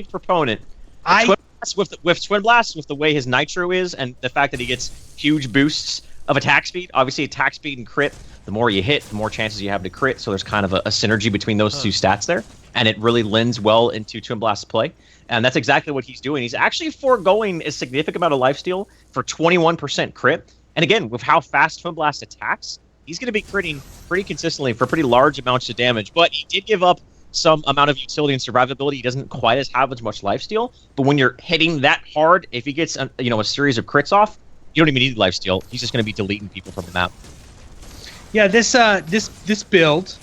proponent. Twin Blast with Twin Blast, with the way his Nitro is, and the fact that he gets huge boosts of attack speed. Obviously, attack speed and crit. The more you hit, the more chances you have to crit. So there's kind of a synergy between those 2 stats there, and it really lends well into Twin Blast's play. And that's exactly what he's doing. He's actually foregoing a significant amount of lifesteal for 21% crit. And again, with how fast Twin Blast attacks, he's going to be critting pretty consistently for pretty large amounts of damage. But he did give up some amount of utility and survivability. He doesn't quite have as much lifesteal. But when you're hitting that hard, if he gets a series of crits off, you don't even need lifesteal. He's just going to be deleting people from the map. Yeah, this build,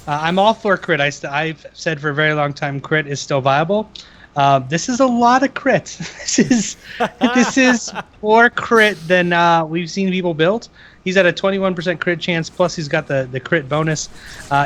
I'm all for crit. I've said for a very long time crit is still viable. This is a lot of crit. This is more crit than we've seen people build. He's at a 21% crit chance, plus he's got the crit bonus.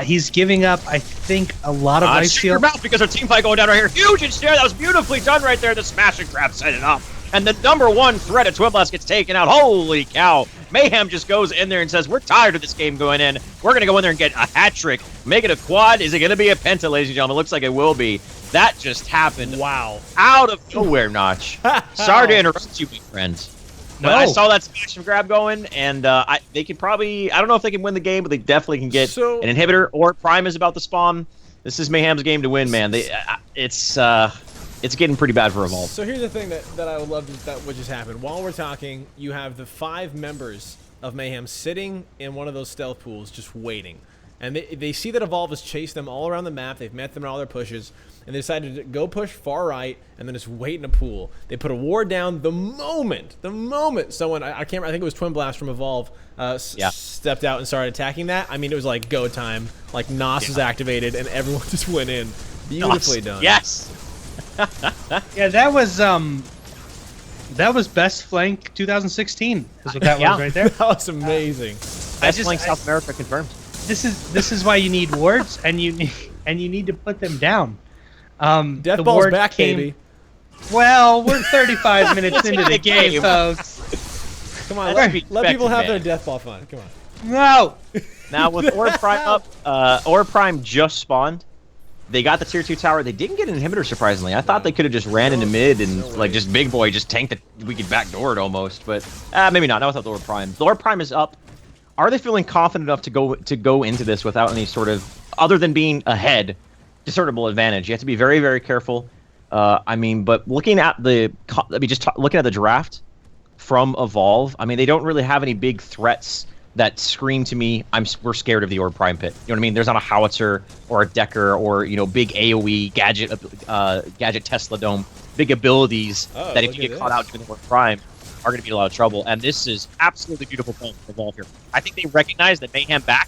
He's giving up, I think, a lot of life steal. Because our team fight going down right here. Huge and snare. That was beautifully done right there. The smash and grab set it up. And the #1 threat of Twin Blast gets taken out. Holy cow. Mayhem just goes in there and says, we're tired of this game going in. We're going to go in there and get a hat trick. Make it a quad. Is it going to be a penta, ladies and gentlemen? It looks like it will be. That just happened. Wow. Out of nowhere, Notch. Sorry to interrupt you, my friends. But I saw that smash and grab going, and they can probably, I don't know if they can win the game, but they definitely can get an inhibitor, or Prime is about to spawn. This is Mayhem's game to win, man. It's getting pretty bad for Evolve. So here's the thing that I would love that would just happen. While we're talking, you have the 5 members of Mayhem sitting in one of those stealth pools just waiting. And they see that Evolve has chased them all around the map. They've met them in all their pushes. And they decided to go push far right and then just wait in a pool. They put a ward down the moment someone, I can't remember, I think it was Twin Blast from Evolve, stepped out and started attacking that. I mean, it was like go time. Like Nos was activated and everyone just went in. Beautifully done. Yes. Yeah, that was best flank 2016. Is what that was right there. That was amazing. Best flank South America confirmed. This is why you need wards and you need to put them down. Death Ball's back, baby. Well, we're 35 minutes into the game, folks. Come on, let people have their Death Ball fun. Come on. No. Now with Orb Prime up, Orb Prime just spawned. They got the tier 2 tower. They didn't get an inhibitor, surprisingly. I thought they could have just ran into mid and like just Big Boy just tanked it. We could backdoor it almost, but maybe not. Not without the Orb Prime. The Orb Prime is up. Are they feeling confident enough to go into this without any sort of, other than being ahead, discernible advantage? You have to be very, very careful. I mean, but looking at looking at the draft from Evolve, I mean, they don't really have any big threats that scream to me, we're scared of the Orb Prime Pit. You know what I mean? There's not a Howitzer or a Decker or, big AoE, gadget Tesla Dome, big abilities that if you get caught out doing the Orb Prime are going to be in a lot of trouble. And this is absolutely beautiful for Evolve here. I think they recognize that Mayhem back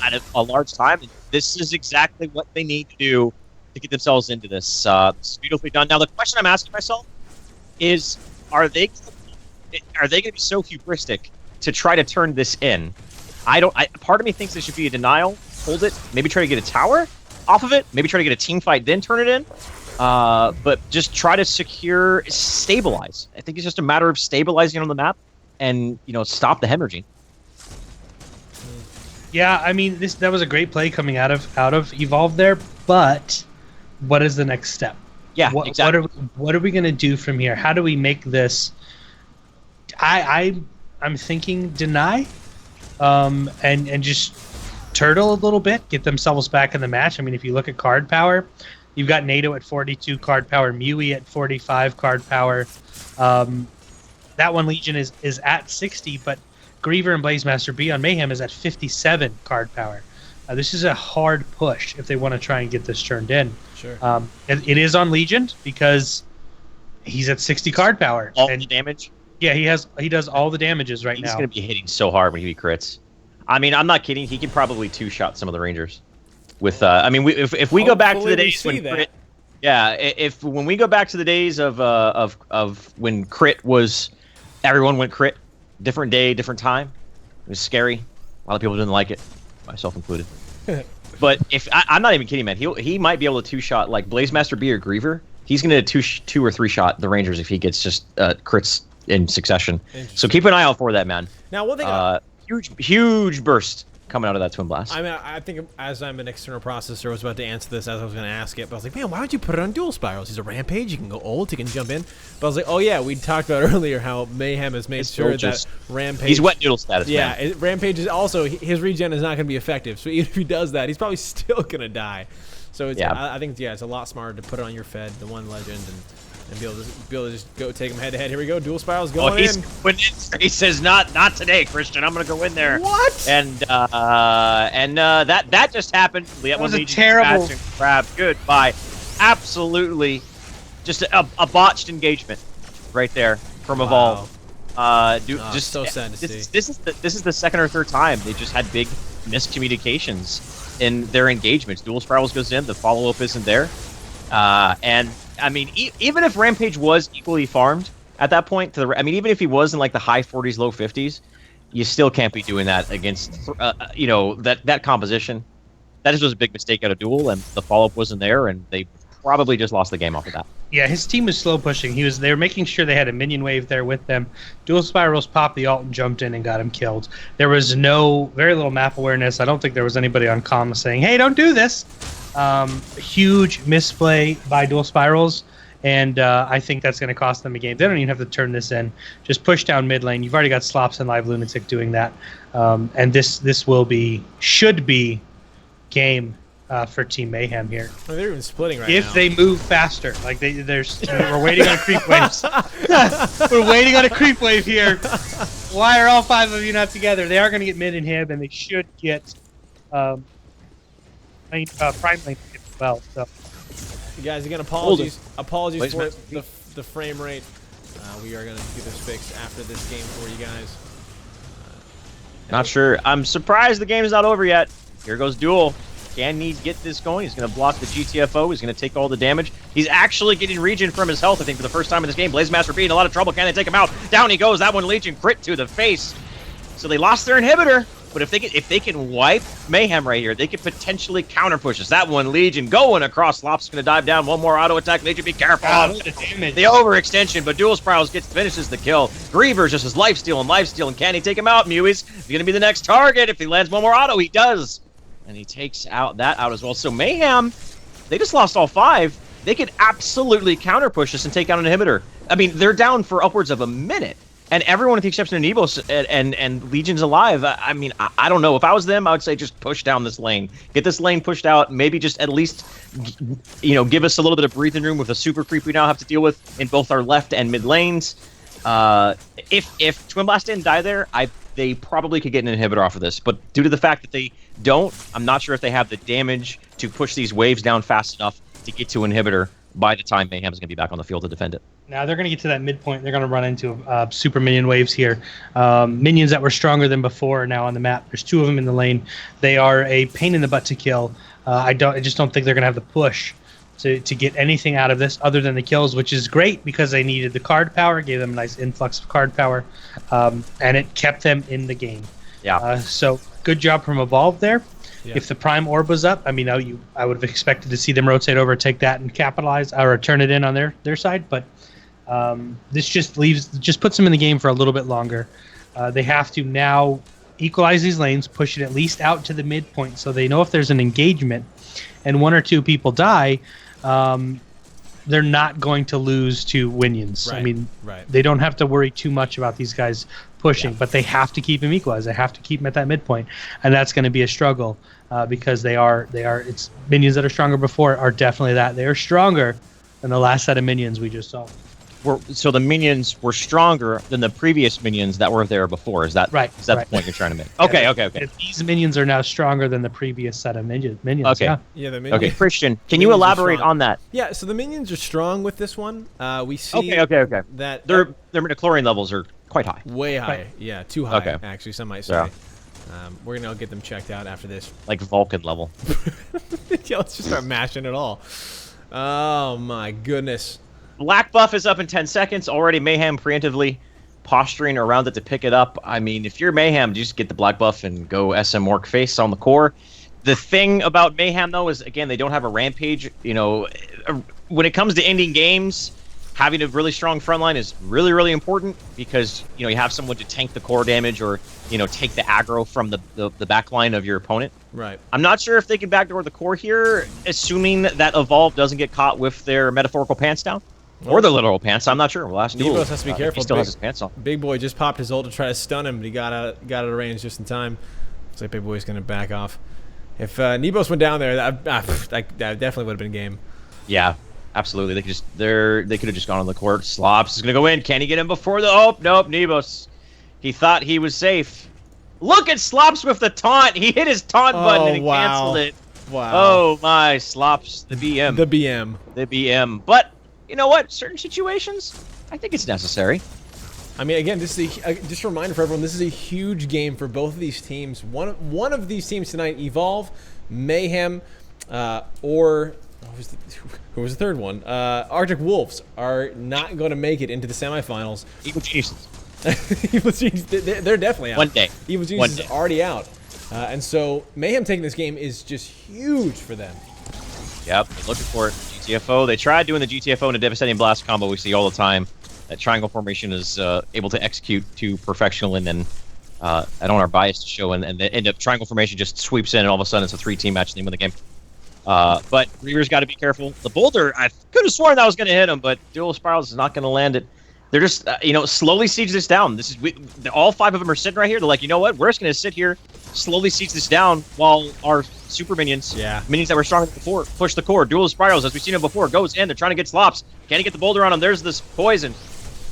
at a large time, and this is exactly what they need to do to get themselves into this. It's beautifully done. Now, the question I'm asking myself is, are they going to be so hubristic to try to turn this in? Part of me thinks there should be a denial, hold it, maybe try to get a tower off of it, maybe try to get a team fight, then turn it in. But just try to stabilize. I think it's just a matter of stabilizing on the map and, stop the hemorrhaging. Yeah, I mean, that was a great play coming out of Evolve there, but what is the next step? Yeah, exactly. What are we going to do from here? How do we make this? I'm thinking deny, and just turtle a little bit, get themselves back in the match. I mean, if you look at card power, you've got NATO at 42 card power, Mui at 45 card power. That one Legion is at 60, but Griever and Blazemaster B on Mayhem is at 57 card power. This is a hard push if they want to try and get this turned in. Sure. It is on Legion because he's at 60 card power. All and the damage. Yeah, he does all the damages right now. He's going to be hitting so hard when he crits. I mean, I'm not kidding. He could probably two-shot some of the Rangers. With I mean, if we go back to the days when crit, when we go back to the days of when crit was, everyone went crit, different day, different time. It was scary. A lot of people didn't like it, myself included. But if I'm not even kidding, man, he might be able to two-shot like Blazemaster B or Griever. He's going to two or three shot the Rangers if he gets just crits in succession. So keep an eye out for that, man. Now, one thing, huge burst coming out of that Twin Blast. I mean, I think as I'm an external processor, I was about to answer this as I was going to ask it, but I was like, man, why would you put it on dual spirals? He's a rampage. He can go ult. He can jump in. But I was like, oh yeah, we talked about earlier how Mayhem has made sure that rampage. He's wet noodle status. Yeah, man. rampage is also his regen is not going to be effective. So even if he does that, he's probably still going to die. So it's, I think it's a lot smarter to put it on your Fed, the one legend, and be able to just go take him head to head. Here we go, dual spirals going in. He says not today, Christian. I'm gonna go in there. What? And that just happened. That was a terrible grab. Goodbye. Absolutely, just a botched engagement right there from Evolve. Just so sad to see. This is the second or third time they just had big miscommunications in their engagements. Dual spirals goes in, the follow up isn't there, and I mean, even if Rampage was equally farmed at that point, even if he was in like the high 40s, low 50s, you still can't be doing that against, that composition. That just was a big mistake out of Duel, and the follow-up wasn't there, and they probably just lost the game off of that. Yeah, his team was slow pushing. They were making sure they had a minion wave there with them. Dual spirals popped the ult and jumped in and got him killed. There was very little map awareness. I don't think there was anybody on comm saying, "Hey, don't do this." Huge misplay by Dual Spirals, and I think that's going to cost them a game. They don't even have to turn this in. Just push down mid lane. You've already got Slops and Live Lunatic doing that, and this should be game for Team Mayhem here. Well, they're even splitting right if now. they move faster. Like we're waiting on creep waves. We're waiting on a creep wave here. Why are all five of you not together? They are going to get mid inhib, and they should get prime lane as well. So, you guys, again, apologies for the frame rate. We are going to get this fixed after this game for you guys. Not sure. I'm surprised the game is not over yet. Here goes Duel. Can he get this going? He's going to block the GTFO. He's going to take all the damage. He's actually getting regen from his health, I think, for the first time in this game. Blazemaster B in a lot of trouble. Can they take him out? Down he goes. That one Legion crit to the face. So they lost their inhibitor. But if they can wipe Mayhem right here, they could potentially counter push us. That one Legion going across. Slop's going to dive down. One more auto attack. Legion, be careful. The overextension, but Dual Spirals finishes the kill. Griever's just his lifesteal, and can he take him out? Mewy's going to be the next target. If he lands one more auto, he does. And he takes that out as well. So Mayhem, they just lost all 5. They could absolutely counter push us and take out an inhibitor. I mean, they're down for upwards of a minute. And everyone with the exception of Nebos and Legion's alive. I mean, I don't know. If I was them, I would say just push down this lane. Get this lane pushed out. Maybe just at least, give us a little bit of breathing room with the super creep we now have to deal with in both our left and mid lanes. If Twin Blast didn't die there, they probably could get an inhibitor off of this. But due to the fact that they don't, I'm not sure if they have the damage to push these waves down fast enough to get to an inhibitor by the time Mayhem's going to be back on the field to defend it. Now they're going to get to that midpoint. They're going to run into super minion waves here. Minions that were stronger than before are now on the map. There's 2 of them in the lane. They are a pain in the butt to kill. I just don't think they're going to have the push to get anything out of this other than the kills, which is great because they needed the card power, gave them a nice influx of card power, and it kept them in the game. Yeah. So good job from Evolve there. Yeah. If the Prime Orb was up, I mean, I would have expected to see them rotate over, take that, and capitalize or turn it in on their side. But this just puts them in the game for a little bit longer. They have to now equalize these lanes, push it at least out to the midpoint, so they know if there's an engagement and 1 or 2 people die, they're not going to lose to Winions. Right. I mean, they don't have to worry too much about these guys pushing, but they have to keep him equalized. They have to keep him at that midpoint, and that's going to be a struggle because it's minions that are stronger before are definitely that. They are stronger than the last set of minions we just saw. so the minions were stronger than the previous minions that were there before. Is that Right, Is that right. the point you're trying to make? Okay, okay. These minions are now stronger than the previous set of minions. Okay. Yeah. Yeah, the minions. Okay, Christian, can you Minions are elaborate strong. on that? Yeah, so the minions are strong with this one. We see Okay. that Their midichlorian levels are quite high. way high. Right. Yeah, too high, Okay. actually, some might say. Yeah. We're going to get them checked out after this. Like Vulcan level. Yeah, let's just start mashing it all. Oh, my goodness. Black buff is up in 10 seconds. Already Mayhem preemptively posturing around it to pick it up. I mean, if you're Mayhem, just get the black buff and go SM Orc face on the core. The thing about Mayhem, though, is, again, they don't have a rampage. You know, when it comes to ending games, having a really strong front line is really, really important because, you know, you have someone to tank the core damage or, you know, take the aggro from the back line of your opponent. Right. I'm not sure if they can backdoor the core here, assuming that Evolve doesn't get caught with their metaphorical pants down. Or their literal pants. I'm not sure. We'll ask Duel. Nebos has to be careful. He still has his pants on. Big Boy just popped his ult to try to stun him, but he got out of range just in time. Looks like Big Boy's going to back off. If Nebos went down there, that definitely would have been game. Yeah, absolutely. They could have just gone on the court. Slops is going to go in. Can he get him before the... Oh, nope, Nebos. He thought he was safe. Look at Slops with the taunt. He hit his taunt button and he canceled it. Wow. Oh, my. Slops, the BM. The BM. The BM. But... you know what? Certain situations, I think it's necessary. I mean, again, this is just a reminder for everyone. This is a huge game for both of these teams. One of these teams tonight, Evolve, Mayhem, or who was the third one? Arctic Wolves are not going to make it into the semifinals. Evil Geniuses. Evil Genius, they're definitely out. One day. Evil Genius is already out, and so Mayhem taking this game is just huge for them. Yep, they're looking for it. GTFO. They tried doing the GTFO in a devastating blast combo we see all the time. That triangle formation is able to execute to perfection, and then I don't want our bias to show, and they end up triangle formation just sweeps in, and all of a sudden it's a 3-team match and they win the game. But Reaver's got to be careful. The boulder, I could have sworn that was going to hit him, but Dual Spirals is not going to land it. They're just, you know, slowly siege this down. This is all 5 of them are sitting right here. They're like, you know what? We're just going to sit here, slowly siege this down while our super minions, minions that were stronger than before, push the core. Dual Spirals, as we've seen him before, goes in. They're trying to get Slops. Can he get the boulder on him? There's this poison.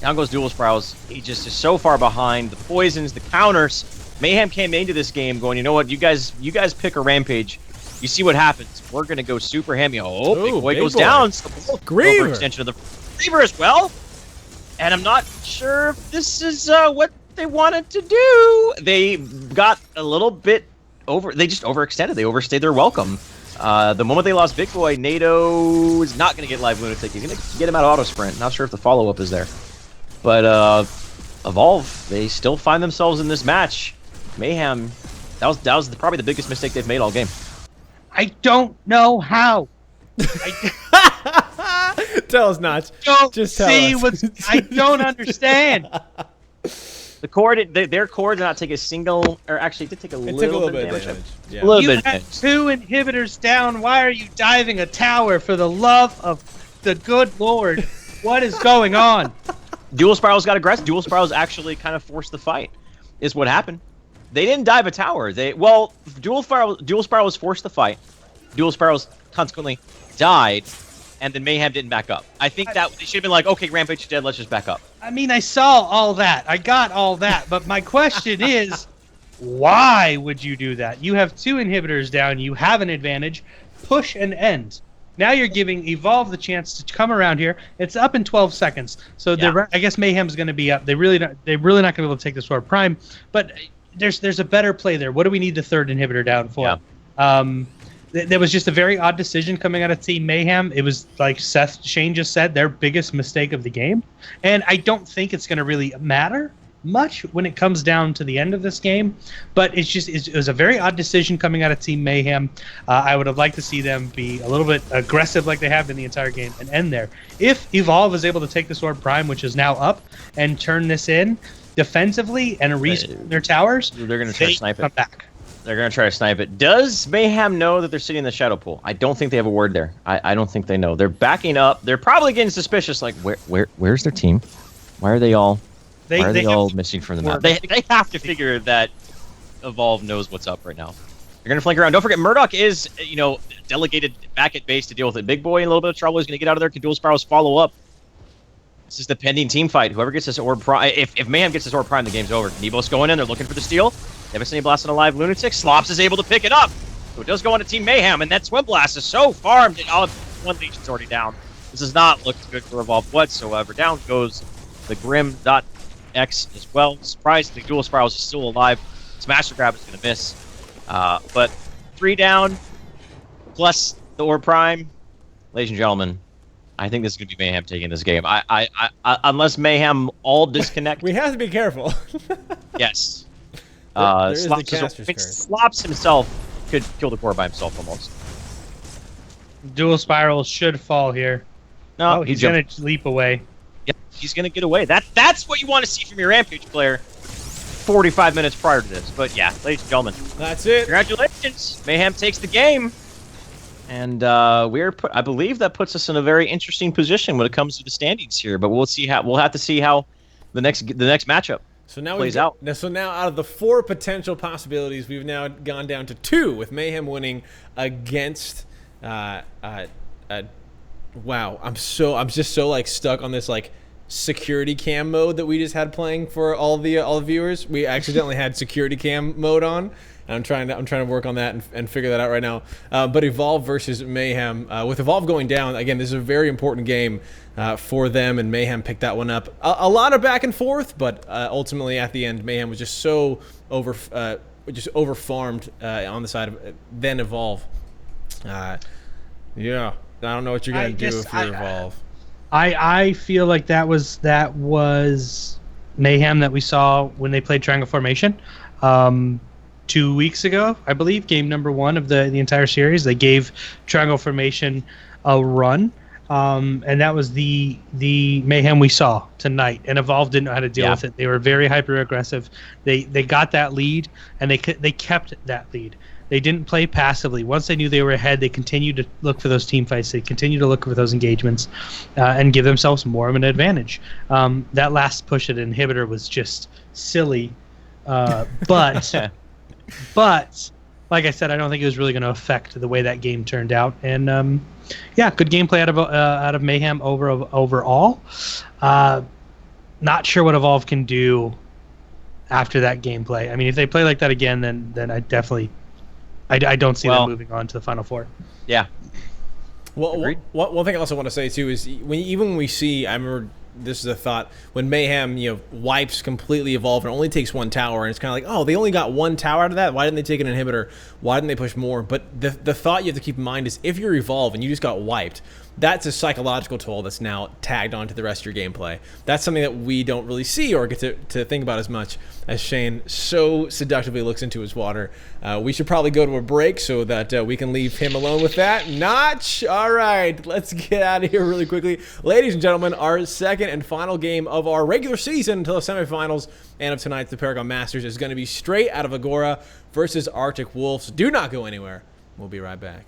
Down goes Dual Spirals. He just is so far behind. The poisons, the counters. Mayhem came into this game going, you know what? You guys pick a rampage. You see what happens. We're going to go super hammy. Oh, Big Boy goes down. Griever. Extension of the Griever as well. And I'm not sure if this is what they wanted to do. They got a little bit they just overextended. They overstayed their welcome. The moment they lost Big Boy, NATO is not going to get live Lunatic. He's going to get him out of auto sprint. Not sure if the follow-up is there. But Evolve, they still find themselves in this match. Mayhem, that was probably the biggest mistake they've made all game. I don't know how. Tell us, Notch. Just tell us. I don't understand. The core, their core did not take a single, or actually it did take a little bit of damage. Yeah. A little You bit of have damage. 2 inhibitors down. Why are you diving a tower for the love of the good Lord? What is going on? Dual Spirals got aggressive. Dual Spirals actually kind of forced the fight, is what happened. They didn't dive a tower. Dual Spirals forced the fight. Dual Spirals consequently died, and then Mayhem didn't back up. I think that they should have been like, okay, Rampage is dead, let's just back up. I mean, I saw all that. I got all that. But my question is, why would you do that? You have 2 inhibitors down. You have an advantage. Push and end. Now you're giving Evolve the chance to come around here. It's up in 12 seconds. So I guess Mayhem's going to be up. They're really not going to be able to take the Sword Prime. But there's a better play there. What do we need the 3rd inhibitor down for? Yeah. There was just a very odd decision coming out of Team Mayhem. It was like Shane just said, their biggest mistake of the game. And I don't think it's going to really matter much when it comes down to the end of this game. But it was a very odd decision coming out of Team Mayhem. I would have liked to see them be a little bit aggressive like they have been the entire game and end there. If Evolve is able to take the Sword Prime, which is now up, and turn this in defensively and respawn their towers, they're going to try to snipe it. Come back. They're going to try to snipe it. Does Mayhem know that they're sitting in the Shadow Pool? I don't think they have a word there. I don't think they know. They're backing up. They're probably getting suspicious. Like, where's their team? Why are they all missing from the map? They have to figure that Evolve knows what's up right now. They're going to flank around. Don't forget, Murdoch is, delegated back at base to deal with it. Big Boy in a little bit of trouble. He's going to get out of there. Can Dual Spirals follow up? This is the pending team fight. Whoever gets this Orb Prime, if Mayhem gets this Orb Prime, the game's over. Nebos going in, they're looking for the steal. Devastating Blast on a live Lunatic. Slops is able to pick it up. So it does go on to Team Mayhem, and that Swim Blast is so farmed. Oh, one Legion's already down. This does not look good for Evolve whatsoever. Down goes the Grim.X as well. Surprisingly, Dual Spirals is still alive. This Master Grab is going to miss. But 3 down, plus the Orb Prime. Ladies and gentlemen, I think this is going to be Mayhem taking this game. I unless Mayhem all disconnect. We have to be careful. Yes. There is the caster's curse. Slops himself could kill the core by himself almost. Dual Spirals should fall here. No, he's going to leap away. Yep, he's going to get away. That's what you want to see from your Rampage player 45 minutes prior to this. But yeah, ladies and gentlemen. That's it. Congratulations. Mayhem takes the game. And I believe that puts us in a very interesting position when it comes to the standings here. But we'll have to see how the next matchup plays out. So now out of the 4 potential possibilities, we've now gone down to 2 with Mayhem winning against wow, I'm just so like stuck on this like security cam mode that we just had playing for all the viewers. We accidentally had security cam mode on. I'm trying to work on that and figure that out right now. But Evolve versus Mayhem, with Evolve going down again, this is a very important game for them, and Mayhem picked that one up. A lot of back and forth, but ultimately at the end, Mayhem was just so overfarmed on the side of then Evolve. Yeah, I don't know what you're gonna do if you're Evolve. I feel like that was Mayhem that we saw when they played Triangle Formation. 2 weeks ago, I believe, game number 1 of the entire series. They gave Triangle Formation a run, and that was the Mayhem we saw tonight. And Evolve didn't know how to deal with it. They were very hyper aggressive. They got that lead, and they kept that lead. They didn't play passively. Once they knew they were ahead, they continued to look for those team fights. They continued to look for those engagements and give themselves more of an advantage. That last push at Inhibitor was just silly, but. But, like I said, I don't think it was really going to affect the way that game turned out. And, yeah, good gameplay out of Mayhem overall. Not sure what Evolve can do after that gameplay. I mean, if they play like that again, then I definitely I don't see them moving on to the Final Four. Yeah. Well, one thing I also want to say, too, is when we see, I remember this is a thought, when Mayhem, wipes completely Evolve and only takes 1 tower, and it's kind of like, oh, they only got 1 tower out of that? Why didn't they take an inhibitor? Why didn't they push more? But the thought you have to keep in mind is if you're Evolve and you just got wiped, that's a psychological toll that's now tagged onto the rest of your gameplay. That's something that we don't really see or get to think about as much as Shane so seductively looks into his water. We should probably go to a break so that we can leave him alone with that. Notch! All right, let's get out of here really quickly. Ladies and gentlemen, our second and final game of our regular season until the semifinals and of tonight's the Paragon Masters is going to be straight out of Agora versus Arctic Wolves. Do not go anywhere. We'll be right back.